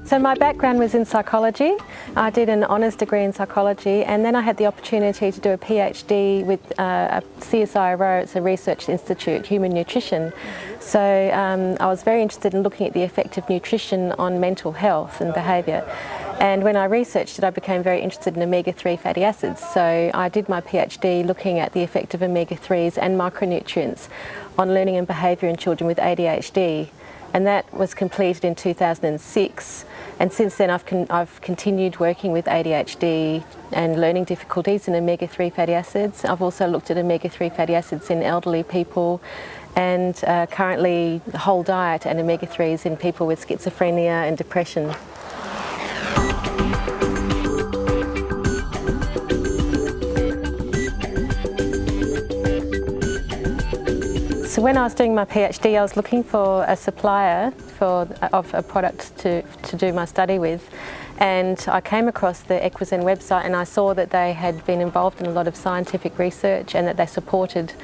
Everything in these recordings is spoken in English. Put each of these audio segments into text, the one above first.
So my background was in psychology. I did an honours degree in psychology, and then I had the opportunity to do a PhD with a CSIRO, it's a research institute, human nutrition. So I was very interested in looking at the effect of nutrition on mental health and behaviour. And when I researched it, I became very interested in omega-3 fatty acids. So I did my PhD looking at the effect of omega-3s and micronutrients on learning and behaviour in children with ADHD. And that was completed in 2006. And since then I've continued working with ADHD and learning difficulties in omega-3 fatty acids. I've also looked at omega-3 fatty acids in elderly people, and currently the whole diet and omega-3s in people with schizophrenia and depression. So when I was doing my PhD, I was looking for a supplier of a product to do my study with, and I came across the Equizen website, and I saw that they had been involved in a lot of scientific research and that they supported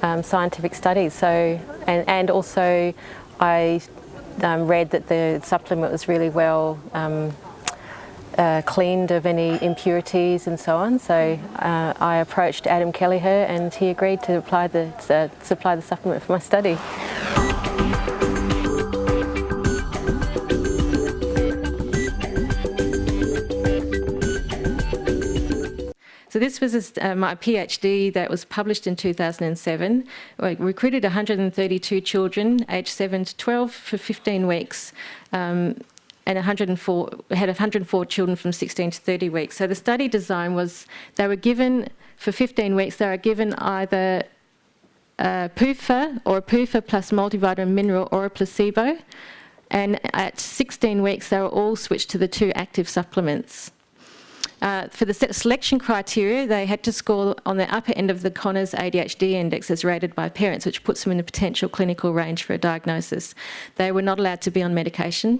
scientific studies. So and also I read that the supplement was really well cleaned of any impurities and so on. So I approached Adam Kelleher, and he agreed to supply the supplement for my study. So this was my PhD that was published in 2007. I recruited 132 children aged 7 to 12 for 15 weeks. And had 104 children from 16 to 30 weeks. So the study design was, they were given, for 15 weeks, they were given either a PUFA or a PUFA plus multivitamin mineral or a placebo. And at 16 weeks, they were all switched to the 2 active supplements. For the selection criteria, they had to score on the upper end of the Conners ADHD index as rated by parents, which puts them in the potential clinical range for a diagnosis. They were not allowed to be on medication.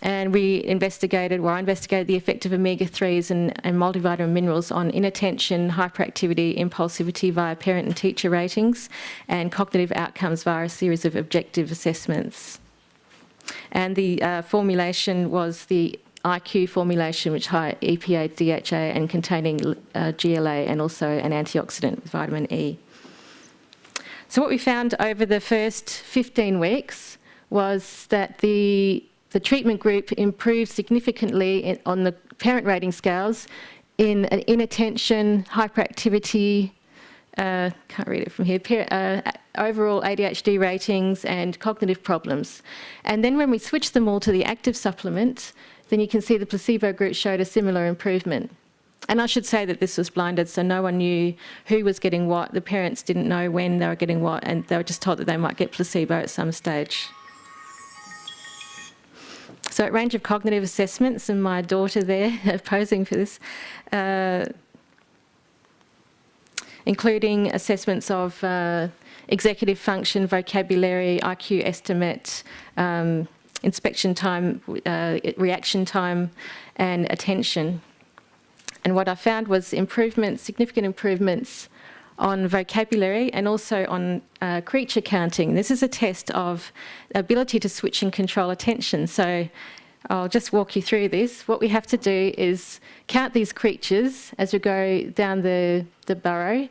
And I investigated the effect of omega-3s and multivitamin minerals on inattention, hyperactivity, impulsivity via parent and teacher ratings, and cognitive outcomes via a series of objective assessments. And the formulation was the IQ formulation, which high EPA, DHA, and containing GLA, and also an antioxidant with vitamin E. So what we found over the first 15 weeks was that the treatment group improved significantly on the parent rating scales in inattention, hyperactivity, can't read it from here, overall ADHD ratings and cognitive problems. And then when we switched them all to the active supplement, then you can see the placebo group showed a similar improvement. And I should say that this was blinded, so no one knew who was getting what. The parents didn't know when they were getting what, and they were just told that they might get placebo at some stage. So a range of cognitive assessments, and my daughter there posing for this, including assessments of executive function, vocabulary, IQ estimate, inspection time, reaction time, and attention. And what I found was significant improvements on vocabulary and also on creature counting. This is a test of ability to switch and control attention. So I'll just walk you through this. What we have to do is count these creatures as we go down the burrow.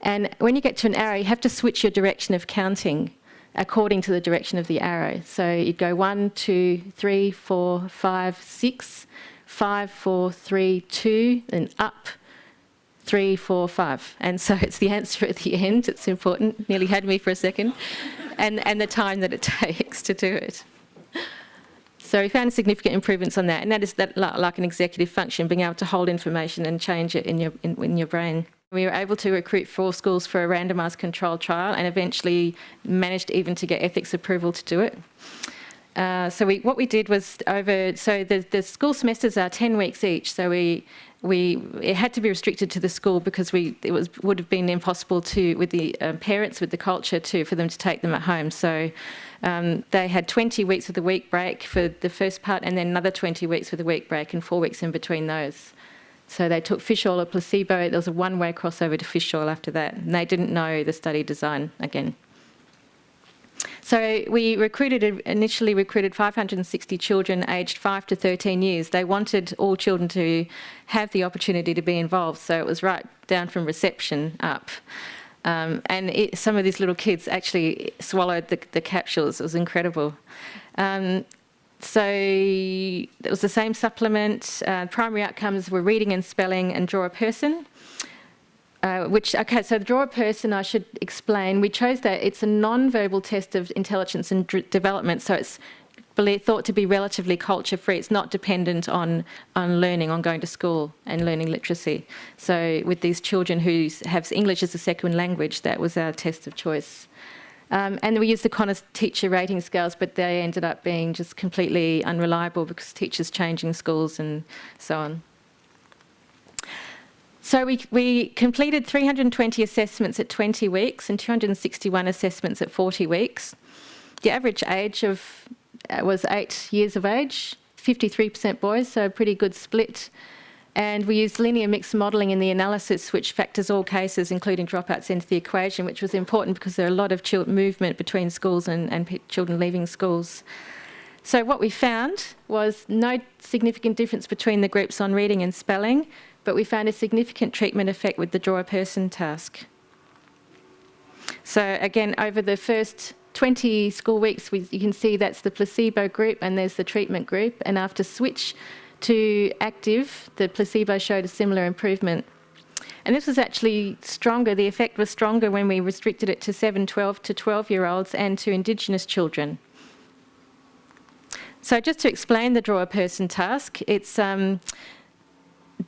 And when you get to an arrow, you have to switch your direction of counting according to the direction of the arrow. So you'd go 1, 2, 3, 4, 5, 6, 5, 4, 3, 2, and up, 3, 4, 5. And so it's the answer at the end. It's important. Nearly had me for a second. And the time that it takes to do it. So we found significant improvements on that. And that is like an executive function, being able to hold information and change it in your brain. We were able to recruit 4 schools for a randomised controlled trial and eventually managed even to get ethics approval to do it. What we did was the school semesters are 10 weeks each, so it had to be restricted to the school because would have been impossible with the parents, with the culture for them to take them at home. So they had 20 weeks of the week break for the first part, and then another 20 weeks for the week break and 4 weeks in between those. So they took fish oil or placebo. There was a one-way crossover to fish oil after that, and they didn't know the study design again. So we initially recruited 560 children aged 5 to 13 years. They wanted all children to have the opportunity to be involved, so it was right down from reception up. Some of these little kids actually swallowed the capsules. It was incredible. So it was the same supplement. Primary outcomes were reading and spelling and draw a person. So the draw a person, I should explain. We chose that. It's a non-verbal test of intelligence and development, so it's thought to be relatively culture-free. It's not dependent on learning, on going to school and learning literacy. So with these children who have English as a second language, that was our test of choice. And we used the Connors teacher rating scales, but they ended up being just completely unreliable because teachers changing schools and so on. So we completed 320 assessments at 20 weeks and 261 assessments at 40 weeks. The average age was 8 years of age, 53% boys, so a pretty good split. And we used linear mixed modelling in the analysis, which factors all cases, including dropouts, into the equation, which was important because there are a lot of movement between schools and children leaving schools. So what we found was no significant difference between the groups on reading and spelling, but we found a significant treatment effect with the draw a person task. So again, over the first 20 school weeks, you can see that's the placebo group and there's the treatment group. And after switch to active, the placebo showed a similar improvement. And this was actually stronger. The effect was stronger when we restricted it to 12 to 12-year-olds and to Indigenous children. So just to explain the draw a person task, it's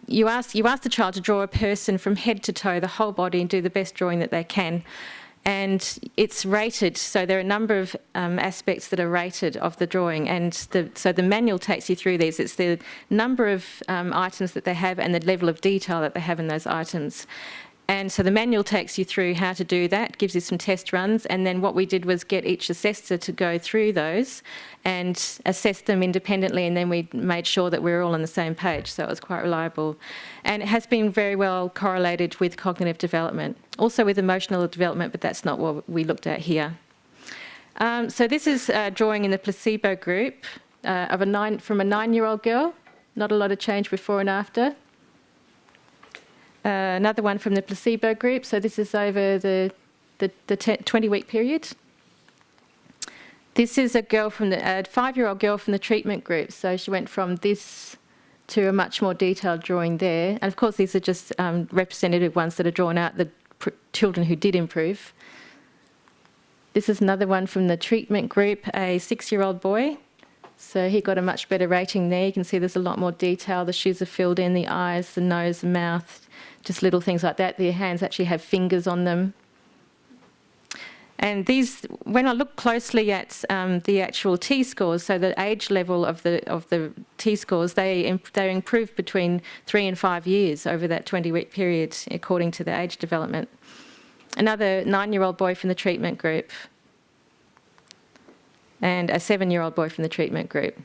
you ask the child to draw a person from head to toe, the whole body, and do the best drawing that they can. And it's rated, so there are a number of aspects that are rated of the drawing, and so the manual takes you through these. It's the number of items that they have and the level of detail that they have in those items. And so the manual takes you through how to do that, gives you some test runs, and then what we did was get each assessor to go through those and assess them independently, and then we made sure that we were all on the same page, so it was quite reliable. And it has been very well correlated with cognitive development, also with emotional development, but that's not what we looked at here. So this is drawing in the placebo group from a 9-year-old girl, not a lot of change before and after. Another one from the placebo group, so this is over the 20-week period. This is a girl from the 5-year-old girl from the treatment group, so she went from this to a much more detailed drawing there. And of course these are just representative ones that are drawn out, the children who did improve. This is another one from the treatment group, a 6-year-old boy. So he got a much better rating there. You can see there's a lot more detail. The shoes are filled in, the eyes, the nose, the mouth, just little things like that. The hands actually have fingers on them. And these, when I look closely at the actual T-scores, so the age level of the T-scores, they improve between 3 and 5 years over that 20-week period, according to the age development. Another 9-year-old boy from the treatment group, and a 7-year-old boy from the treatment group.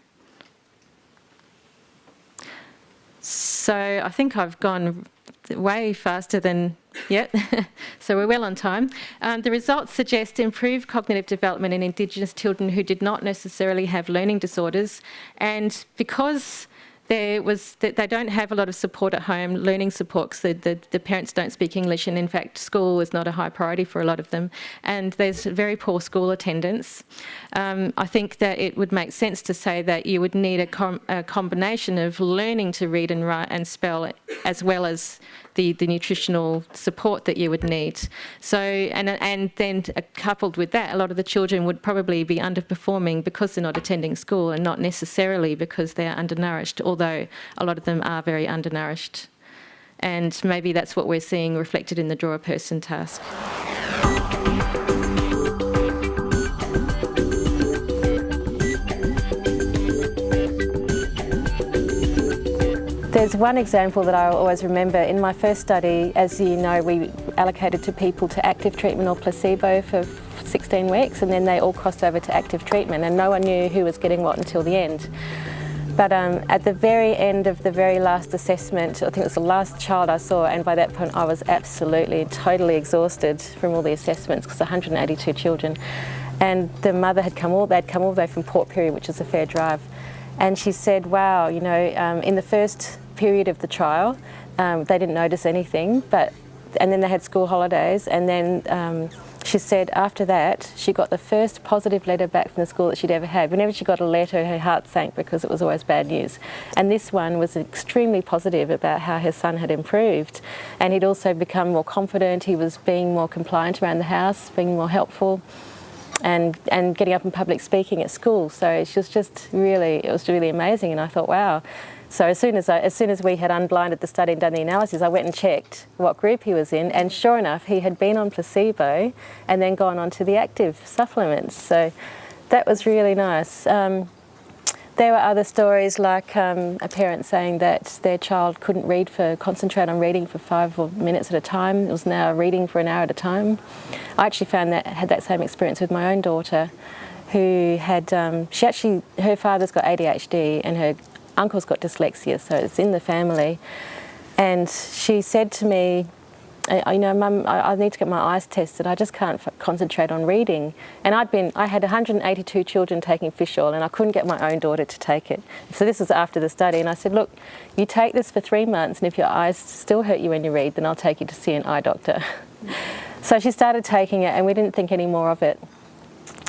So I think I've gone way faster than, so we're well on time. The results suggest improved cognitive development in Indigenous children who did not necessarily have learning disorders, and because they don't have a lot of support at home, learning support, because the parents don't speak English, and in fact school is not a high priority for a lot of them, and there's very poor school attendance. I think that it would make sense to say that you would need a combination of learning to read and write and spell, as well as the nutritional support that you would need. So, and then coupled with that, a lot of the children would probably be underperforming because they're not attending school, and not necessarily because they're undernourished, although a lot of them are very undernourished. And maybe that's what we're seeing reflected in the draw a person task. There's one example that I always remember. In my first study, as you know, we allocated to people to active treatment or placebo for 16 weeks, and then they all crossed over to active treatment, and no one knew who was getting what until the end. But at the very end of the very last assessment, I think it was the last child I saw, and by that point I was absolutely, totally exhausted from all the assessments, because 182 children. And the mother had they'd come all the way from Port Pirie, which is a fair drive. And she said, wow, you know, in the first period of the trial, they didn't notice anything, and then they had school holidays, and then she said after that she got the first positive letter back from the school that she'd ever had. Whenever she got a letter, her heart sank because it was always bad news. And this one was extremely positive about how her son had improved, and he'd also become more confident. He was being more compliant around the house, being more helpful, and getting up in public speaking at school. So it was really amazing. And I thought, wow. So as soon as we had unblinded the study and done the analysis, I went and checked what group he was in, and sure enough, he had been on placebo and then gone on to the active supplements. So that was really nice. There were other stories, like a parent saying that their child couldn't concentrate on reading for 5 minutes at a time. It was now reading for an hour at a time. I actually had that same experience with my own daughter, who had, her father's got ADHD and her uncle's got dyslexia, so it's in the family. And she said to me, you know, Mum, I need to get my eyes tested. I just can't concentrate on reading. And I had 182 children taking fish oil, and I couldn't get my own daughter to take it. So this was after the study, and I said, look, you take this for 3 months, and if your eyes still hurt you when you read, then I'll take you to see an eye doctor. So she started taking it, and we didn't think any more of it.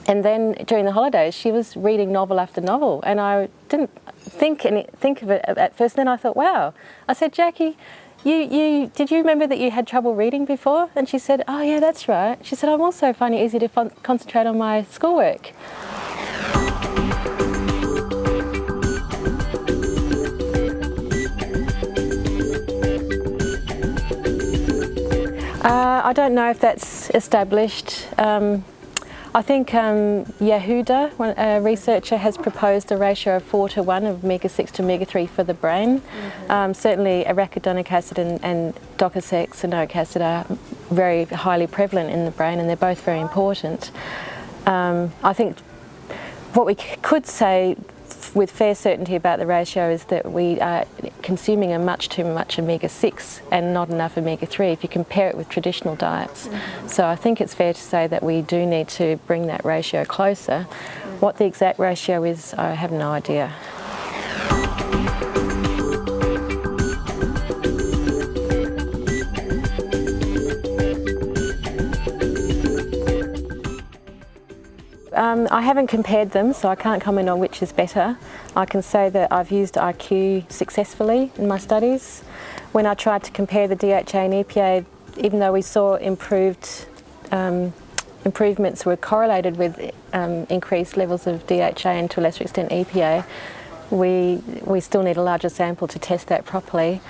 And then during the holidays, she was reading novel after novel, and I didn't think of it at first. Then I thought, wow. I said, Jackie, did you remember that you had trouble reading before? And she said, oh yeah, that's right. She said, I'm also finding it easy to concentrate on my schoolwork. I don't know if that's established. I think Yehuda, a researcher, has proposed a ratio of 4:1 of omega-6 to omega-3 for the brain. Mm-hmm. Certainly arachidonic acid and docosahexaenoic acid are very highly prevalent in the brain, and they're both very important. I think what we could say with fair certainty about the ratio is that we are consuming much too much omega-6 and not enough omega-3 if you compare it with traditional diets. Mm-hmm. So I think it's fair to say that we do need to bring that ratio closer. Mm-hmm. What the exact ratio is, I have no idea. I haven't compared them, so I can't comment on which is better. I can say that I've used IQ successfully in my studies. When I tried to compare the DHA and EPA, even though we saw improvements were correlated with increased levels of DHA and to a lesser extent EPA, we still need a larger sample to test that properly.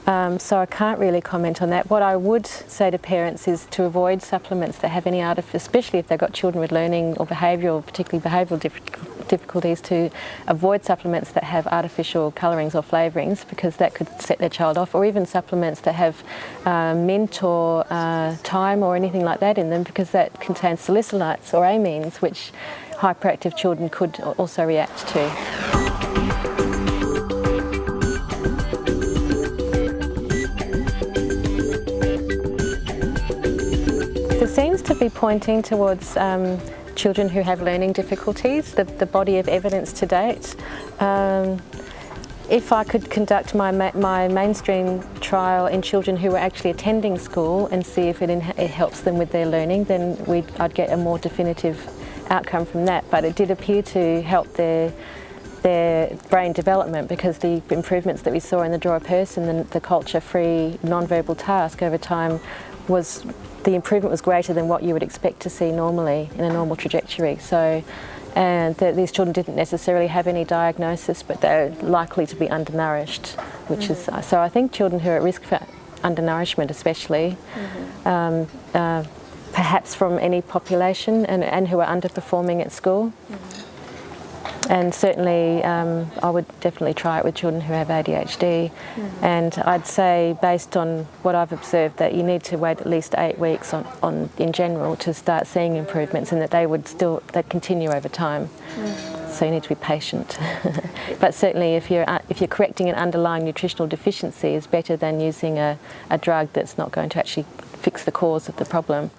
So I can't really comment on that. What I would say to parents is to avoid supplements that have any especially if they've got children with learning or behavioural, particularly behavioural difficulties, to avoid supplements that have artificial colourings or flavourings, because that could set their child off, or even supplements that have mint or thyme or anything like that in them, because that contains salicylates or amines, which hyperactive children could also react to. It seems to be pointing towards children who have learning difficulties, the body of evidence to date. If I could conduct my mainstream trial in children who were actually attending school and see if it helps them with their learning, then I'd get a more definitive outcome from that. But it did appear to help their brain development, because the improvements that we saw in the draw a person, the culture-free non-verbal task over time, the improvement was greater than what you would expect to see normally in a normal trajectory. So, and these children didn't necessarily have any diagnosis, but they're likely to be undernourished, which is, so I think children who are at risk for undernourishment especially, perhaps from any population, and who are underperforming at school. And certainly I would definitely try it with children who have ADHD. And I'd say, based on what I've observed, that you need to wait at least 8 weeks in general to start seeing improvements, and that they'd continue over time. So you need to be patient. But certainly if you're correcting an underlying nutritional deficiency, is better than using a drug that's not going to actually fix the cause of the problem.